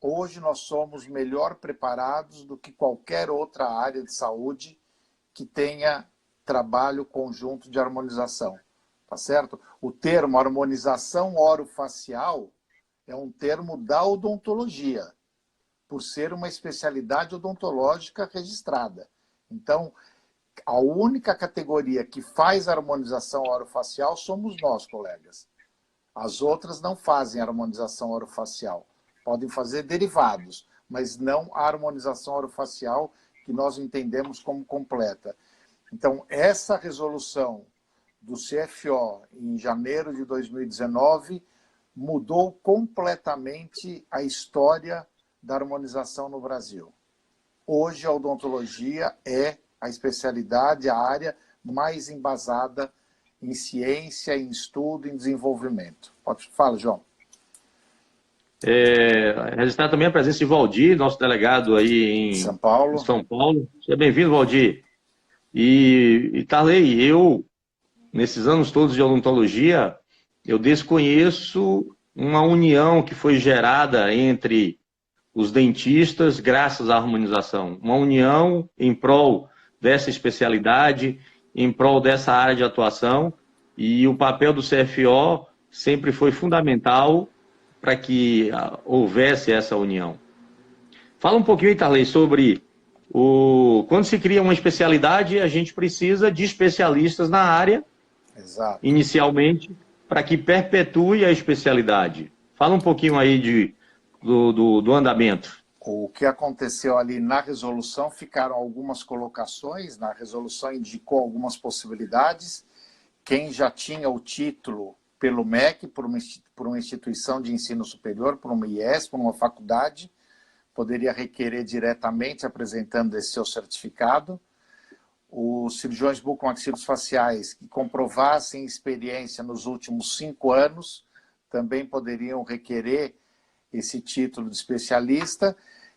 Hoje nós somos melhor preparados do que qualquer outra área de saúde que tenha trabalho conjunto de harmonização, tá certo? O termo harmonização orofacial é um termo da odontologia, por ser uma especialidade odontológica registrada. Então, a única categoria que faz harmonização orofacial somos nós, colegas. As outras não fazem harmonização orofacial. Podem fazer derivados, mas não a harmonização orofacial que nós entendemos como completa. Então, essa resolução do CFO em janeiro de 2019 mudou completamente a história da harmonização no Brasil. Hoje, a odontologia é a especialidade, a área mais embasada em ciência, em estudo, em desenvolvimento. Fala, João. Registrar também a presença de Valdir, nosso delegado aí em São Paulo. Seja bem-vindo, Valdir. E Tarley, eu, nesses anos todos de odontologia, eu desconheço uma união que foi gerada entre os dentistas graças à harmonização. Uma união em prol dessa especialidade, em prol dessa área de atuação, e o papel do CFO sempre foi fundamental para que houvesse essa união. Fala um pouquinho, Tarley, sobre quando se cria uma especialidade, a gente precisa de especialistas na área, exato, inicialmente, para que perpetue a especialidade. Fala um pouquinho aí do andamento. O que aconteceu ali na resolução, ficaram algumas colocações, na resolução indicou algumas possibilidades. Quem já tinha o título pelo MEC, por uma instituição de ensino superior, por uma IES, por uma faculdade, poderia requerer diretamente apresentando esse seu certificado. Os cirurgiões bucomaxilofaciais que comprovassem experiência nos últimos 5 anos também poderiam requerer esse título de especialista,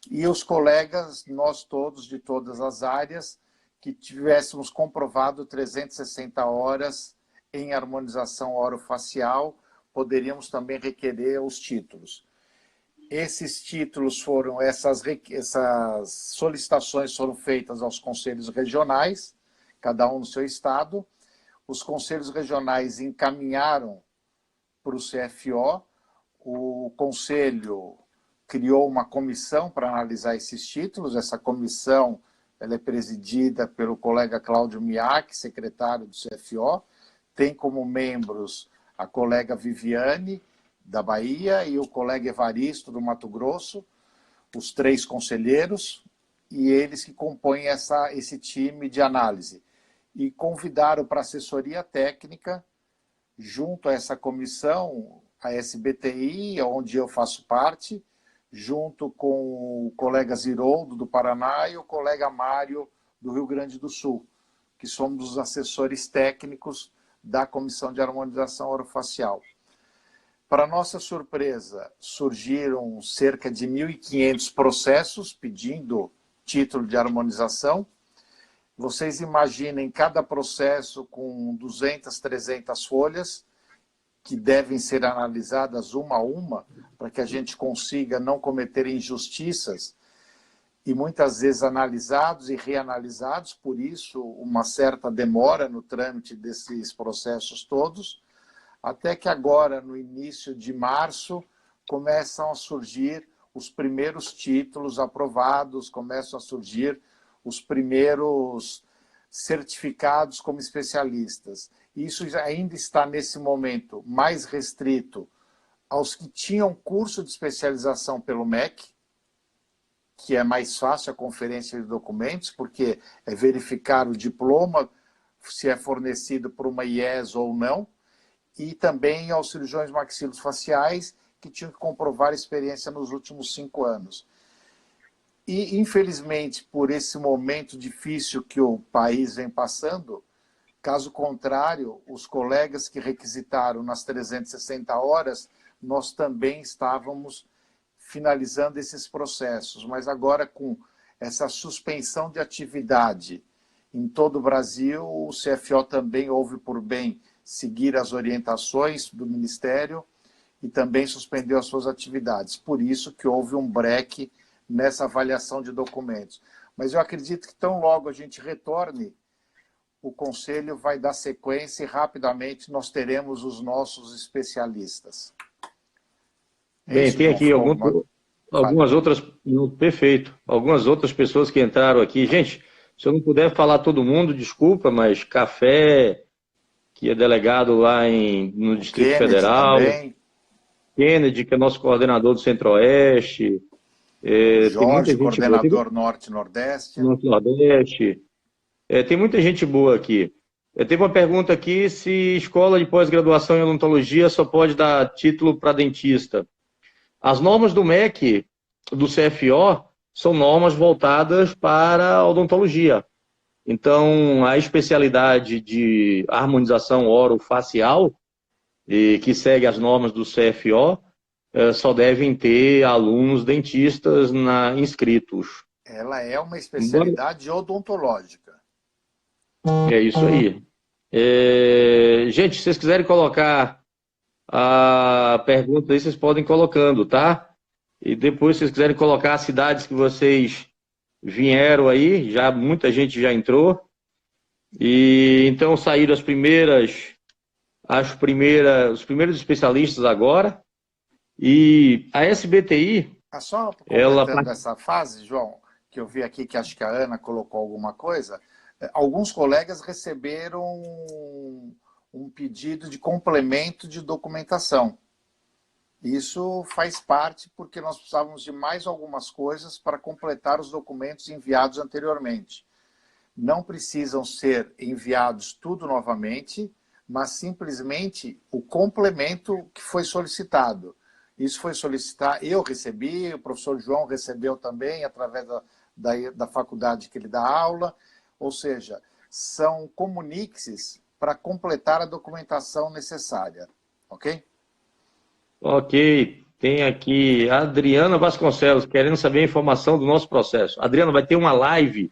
e os colegas, nós todos, de todas as áreas, que tivéssemos comprovado 360 horas em harmonização orofacial, poderíamos também requerer os títulos. Esses títulos foram, essas solicitações foram feitas aos conselhos regionais, cada um no seu estado. Os conselhos regionais encaminharam para o CFO, o conselho criou uma comissão para analisar esses títulos. Essa comissão ela é presidida pelo colega Cláudio Miak, secretário do CFO, tem como membros a colega Viviane, da Bahia, e o colega Evaristo, do Mato Grosso, os 3 conselheiros, e eles que compõem esse time de análise. E convidaram para assessoria técnica, junto a essa comissão, a SBTI, onde eu faço parte, junto com o colega Ziroldo, do Paraná, e o colega Mário, do Rio Grande do Sul, que somos os assessores técnicos da Comissão de Harmonização Orofacial. Para nossa surpresa, surgiram cerca de 1.500 processos pedindo título de harmonização. Vocês imaginem cada processo com 200, 300 folhas, que devem ser analisadas uma a uma, para que a gente consiga não cometer injustiças, e muitas vezes analisados e reanalisados, por isso uma certa demora no trâmite desses processos todos, até que agora, no início de março, começam a surgir os primeiros títulos aprovados, começam a surgir os primeiros certificados como especialistas. Isso ainda está, nesse momento, mais restrito aos que tinham curso de especialização pelo MEC, que é mais fácil a conferência de documentos, porque é verificar o diploma, se é fornecido por uma IES ou não, e também aos cirurgiões maxilofaciais, que tinham que comprovar experiência nos últimos 5 anos. E, infelizmente, por esse momento difícil que o país vem passando, caso contrário, os colegas que requisitaram nas 360 horas, nós também estávamos finalizando esses processos, mas agora com essa suspensão de atividade em todo o Brasil, o CFO também houve por bem seguir as orientações do Ministério e também suspendeu as suas atividades. Por isso que houve um break nessa avaliação de documentos. Mas eu acredito que tão logo a gente retorne, o Conselho vai dar sequência e rapidamente nós teremos os nossos especialistas. Bem, tem aqui algumas outras... Perfeito. Algumas outras pessoas que entraram aqui. Gente, se eu não puder falar todo mundo, desculpa, mas Café, que é delegado lá no Distrito Kennedy Federal. Também. Kennedy, que é nosso coordenador do Centro-Oeste. Jorge, coordenador Norte-Nordeste. Norte-Nordeste. Tem muita gente boa aqui. Teve uma pergunta aqui se escola de pós-graduação em odontologia só pode dar título para dentista. As normas do MEC, do CFO, são normas voltadas para a odontologia. Então, a especialidade de harmonização orofacial, que segue as normas do CFO, só devem ter alunos dentistas inscritos. Ela é uma especialidade odontológica. É isso aí. Gente, se vocês quiserem colocar a pergunta aí, vocês podem ir colocando, tá? E depois, se vocês quiserem colocar as cidades que vocês vieram aí, muita gente já entrou. E então saíram os primeiros especialistas agora. E a SBTI... Só completando essa fase, João, que eu vi aqui que acho que a Ana colocou alguma coisa, alguns colegas receberam um pedido de complemento de documentação. Isso faz parte porque nós precisávamos de mais algumas coisas para completar os documentos enviados anteriormente. Não precisam ser enviados tudo novamente, mas simplesmente o complemento que foi solicitado. Isso foi solicitado, eu recebi, o professor João recebeu também, através da faculdade que ele dá aula, ou seja, são comuniques para completar a documentação necessária, ok? Ok, tem aqui a Adriana Vasconcelos, querendo saber a informação do nosso processo. Adriana, vai ter uma live,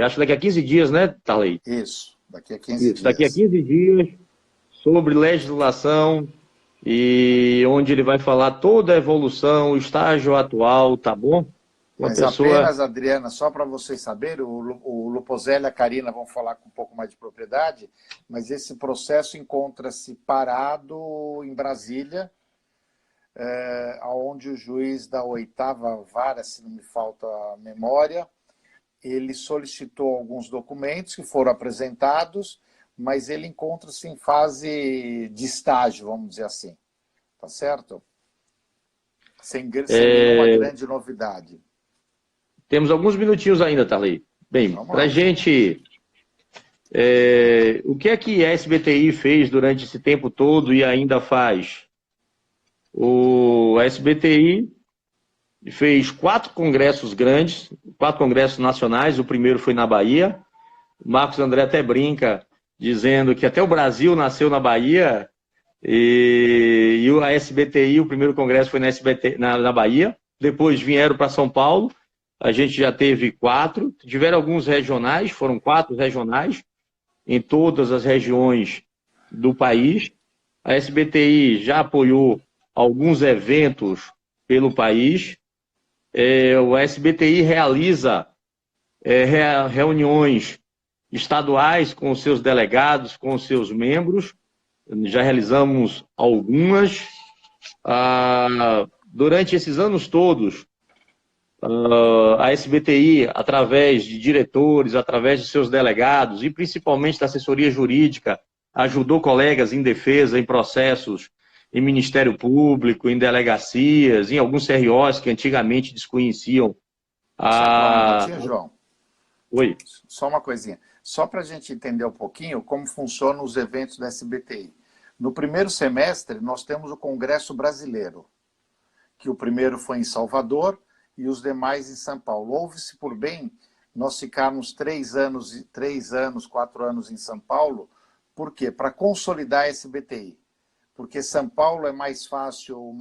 acho que daqui a 15 dias, né, Tarley? Isso, daqui a 15 dias. Daqui a 15 dias, sobre legislação, e onde ele vai falar toda a evolução, o estágio atual, tá bom? Mas apenas, Adriana, só para vocês saberem, o Lupozelli e a Karina vão falar com um pouco mais de propriedade, mas esse processo encontra-se parado em Brasília, onde o juiz da 8ª vara, se não me falta a memória, ele solicitou alguns documentos que foram apresentados, mas ele encontra-se em fase de estágio, vamos dizer assim. Tá certo? Sem nenhuma grande novidade. Temos alguns minutinhos ainda, Tarley. Bem, para a gente... o que é que a SBTI fez durante esse tempo todo e ainda faz? A SBTI fez 4 congressos grandes, 4 congressos nacionais. O primeiro foi na Bahia. O Marcos André até brinca, dizendo que até o Brasil nasceu na Bahia. E a SBTI, o primeiro congresso foi na Bahia. Depois vieram para São Paulo. A gente já teve 4, tiveram alguns regionais, foram 4 regionais, em todas as regiões do país. A SBTI já apoiou alguns eventos pelo país. O SBTI realiza reuniões estaduais com os seus delegados, com os seus membros. Já realizamos algumas. Durante esses anos todos, A SBTI, através de diretores, através de seus delegados e principalmente da assessoria jurídica, ajudou colegas em defesa, em processos em Ministério Público, em delegacias, em alguns CROs que antigamente desconheciam Só um a... minutinho, João. Oi. Só uma coisinha. Só para a gente entender um pouquinho como funcionam os eventos da SBTI. No primeiro semestre, nós temos o Congresso Brasileiro, que o primeiro foi em Salvador e os demais em São Paulo. Houve-se por bem nós ficarmos 4 anos em São Paulo. Por quê? Para consolidar a SBTI. Porque São Paulo é mais fácil,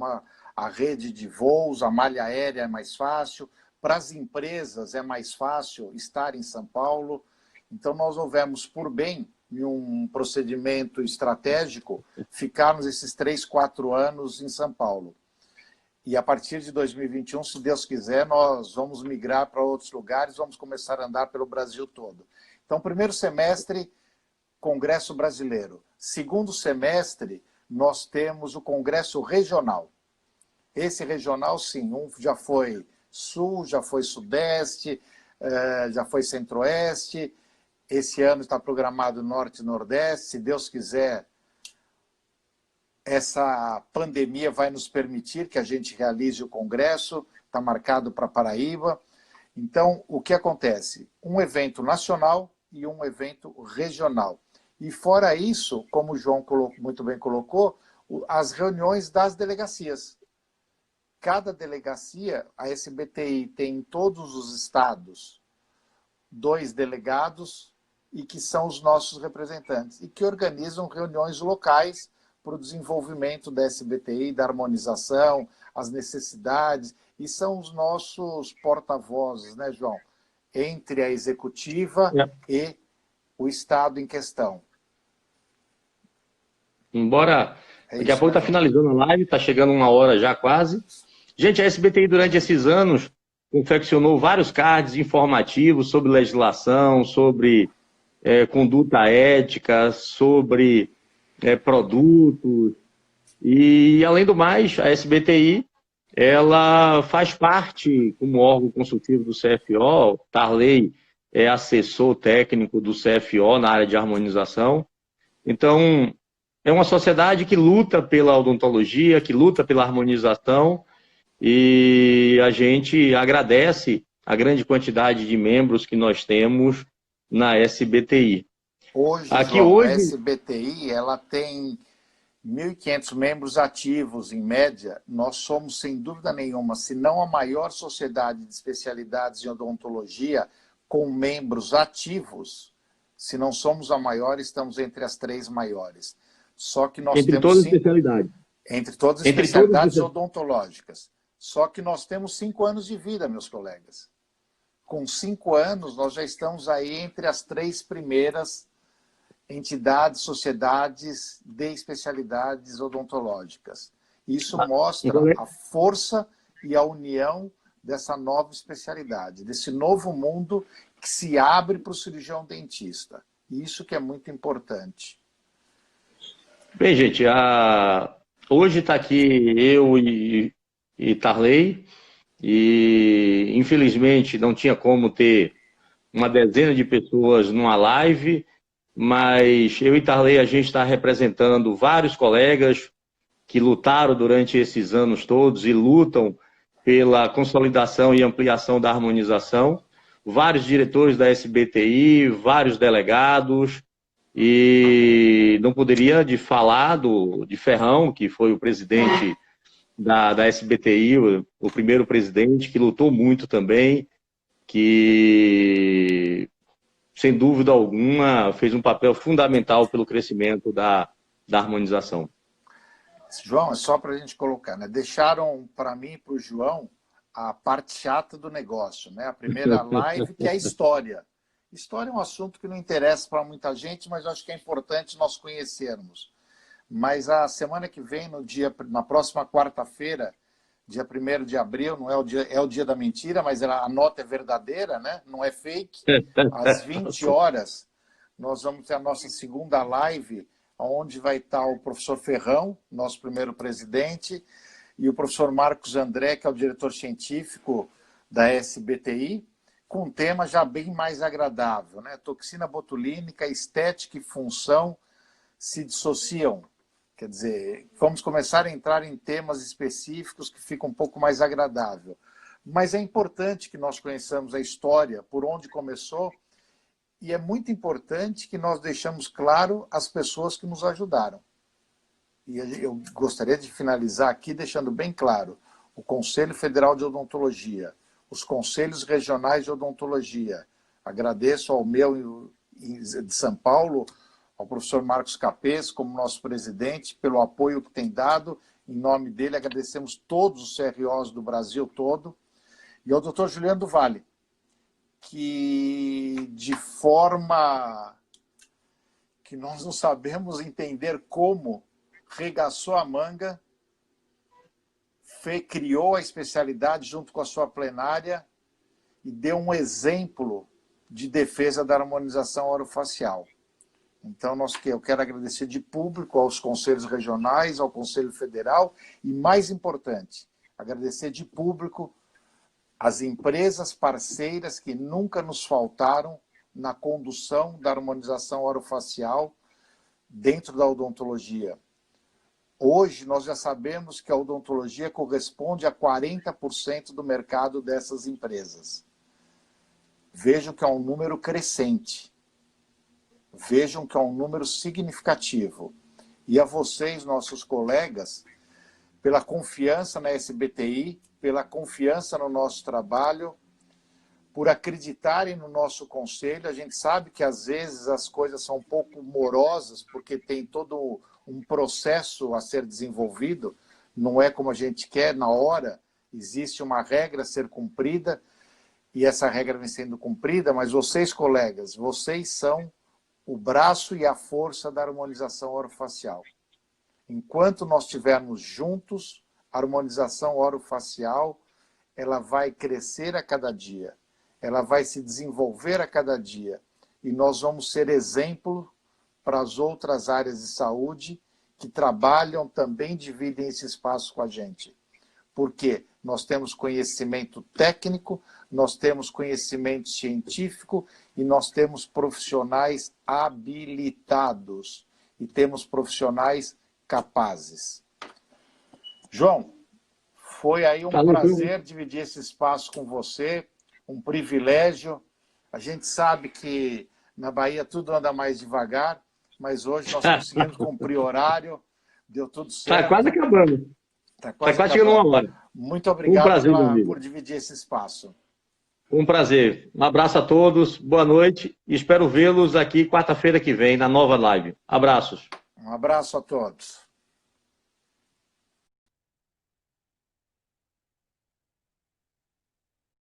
a rede de voos, a malha aérea é mais fácil, para as empresas é mais fácil estar em São Paulo. Então, nós houvemos por bem, em um procedimento estratégico, ficarmos esses 3, 4 anos em São Paulo. E a partir de 2021, se Deus quiser, nós vamos migrar para outros lugares, vamos começar a andar pelo Brasil todo. Então, primeiro semestre, Congresso Brasileiro. Segundo semestre, nós temos o Congresso Regional. Esse regional, sim, já foi Sul, já foi Sudeste, já foi Centro-Oeste. Esse ano está programado Norte e Nordeste. Se Deus quiser, essa pandemia vai nos permitir que a gente realize o Congresso. Está marcado para Paraíba. Então, o que acontece? Um evento nacional e um evento regional. E fora isso, como o João muito bem colocou, as reuniões das delegacias. Cada delegacia, a SBTI tem em todos os estados 2 delegados e que são os nossos representantes e que organizam reuniões locais para o desenvolvimento da SBTI, da harmonização, as necessidades, e são os nossos porta-vozes, né, João? Entre a executiva e o estado em questão. Embora daqui a pouco está finalizando a live, está chegando 1 hora já quase. Gente, a SBTI durante esses anos confeccionou vários cards informativos sobre legislação, sobre conduta ética, sobre produtos. E, além do mais, a SBTI ela faz parte, como órgão consultivo do CFO, Tarley é assessor técnico do CFO na área de harmonização. Então, é uma sociedade que luta pela odontologia, que luta pela harmonização, e a gente agradece a grande quantidade de membros que nós temos na SBTI. Hoje, João, a SBTI ela tem 1.500 membros ativos, em média. Nós somos, sem dúvida nenhuma, se não a maior sociedade de especialidades em odontologia com membros ativos. Se não somos a maior, estamos entre as 3 maiores. Só que nós entre todas as especialidades. Entre todas as especialidades odontológicas. Só que nós temos 5 anos de vida, meus colegas. Com 5 anos, nós já estamos aí entre as 3 primeiras entidades, sociedades de especialidades odontológicas. Isso mostra a força e a união dessa nova especialidade, desse novo mundo que se abre para o cirurgião dentista. Isso que é muito importante. Bem, gente, hoje está aqui eu e Tarley, e infelizmente não tinha como ter uma dezena de pessoas numa live, mas eu e Tarley, a gente está representando vários colegas que lutaram durante esses anos todos e lutam pela consolidação e ampliação da harmonização, vários diretores da SBTI, vários delegados, e não poderia de falar de Ferrão, que foi o presidente da SBTI, o primeiro presidente, que lutou muito também, que, sem dúvida alguma, fez um papel fundamental pelo crescimento da harmonização. João, é só para a gente colocar, né? Deixaram para mim e para o João a parte chata do negócio, né? A primeira live, que é a história. História é um assunto que não interessa para muita gente, mas eu acho que é importante nós conhecermos. Mas a semana que vem, na próxima quarta-feira, dia 1º de abril, não é o dia da mentira, mas a nota é verdadeira, né? Não é fake. Às 20 horas, nós vamos ter a nossa segunda live, onde vai estar o professor Ferrão, nosso primeiro presidente, e o professor Marcos André, que é o diretor científico da SBTI, com um tema já bem mais agradável, né? Toxina botulínica, estética e função se dissociam. Quer dizer, vamos começar a entrar em temas específicos que ficam um pouco mais agradável. Mas é importante que nós conheçamos a história, por onde começou, e é muito importante que nós deixamos claro as pessoas que nos ajudaram. E eu gostaria de finalizar aqui deixando bem claro: o Conselho Federal de Odontologia, os Conselhos Regionais de Odontologia. Agradeço ao meu de São Paulo, ao professor Marcos Capês, como nosso presidente, pelo apoio que tem dado. Em nome dele, agradecemos todos os CROs do Brasil todo. E ao doutor Juliano do Vale, que de forma que nós não sabemos entender como, regaçou a manga, criou a especialidade junto com a sua plenária e deu um exemplo de defesa da harmonização orofacial. Então, eu quero agradecer de público aos conselhos regionais, ao Conselho Federal e, mais importante, agradecer de público às empresas parceiras que nunca nos faltaram na condução da harmonização orofacial dentro da odontologia. Hoje, nós já sabemos que a odontologia corresponde a 40% do mercado dessas empresas. Vejam que é um número crescente. Vejam que é um número significativo. E a vocês, nossos colegas, pela confiança na SBTI, pela confiança no nosso trabalho, por acreditarem no nosso conselho. A gente sabe que às vezes as coisas são um pouco morosas, porque tem todo um processo a ser desenvolvido, não é como a gente quer na hora, existe uma regra a ser cumprida, e essa regra vem sendo cumprida, mas vocês, colegas, vocês são o braço e a força da harmonização orofacial. Enquanto nós estivermos juntos, a harmonização orofacial, ela vai crescer a cada dia, ela vai se desenvolver a cada dia, e nós vamos ser exemplo para as outras áreas de saúde que trabalham, também dividem esse espaço com a gente. Porque nós temos conhecimento técnico, nós temos conhecimento científico e nós temos profissionais habilitados e temos profissionais capazes. João, foi aí um prazer dividir esse espaço com você, um privilégio. A gente sabe que na Bahia tudo anda mais devagar, mas hoje nós conseguimos cumprir o horário, deu tudo certo. Está quase acabando. Está quase chegando uma hora. Muito obrigado por dividir esse espaço. Um prazer. Um abraço a todos, boa noite e espero vê-los aqui quarta-feira que vem na nova live. Abraços. Um abraço a todos.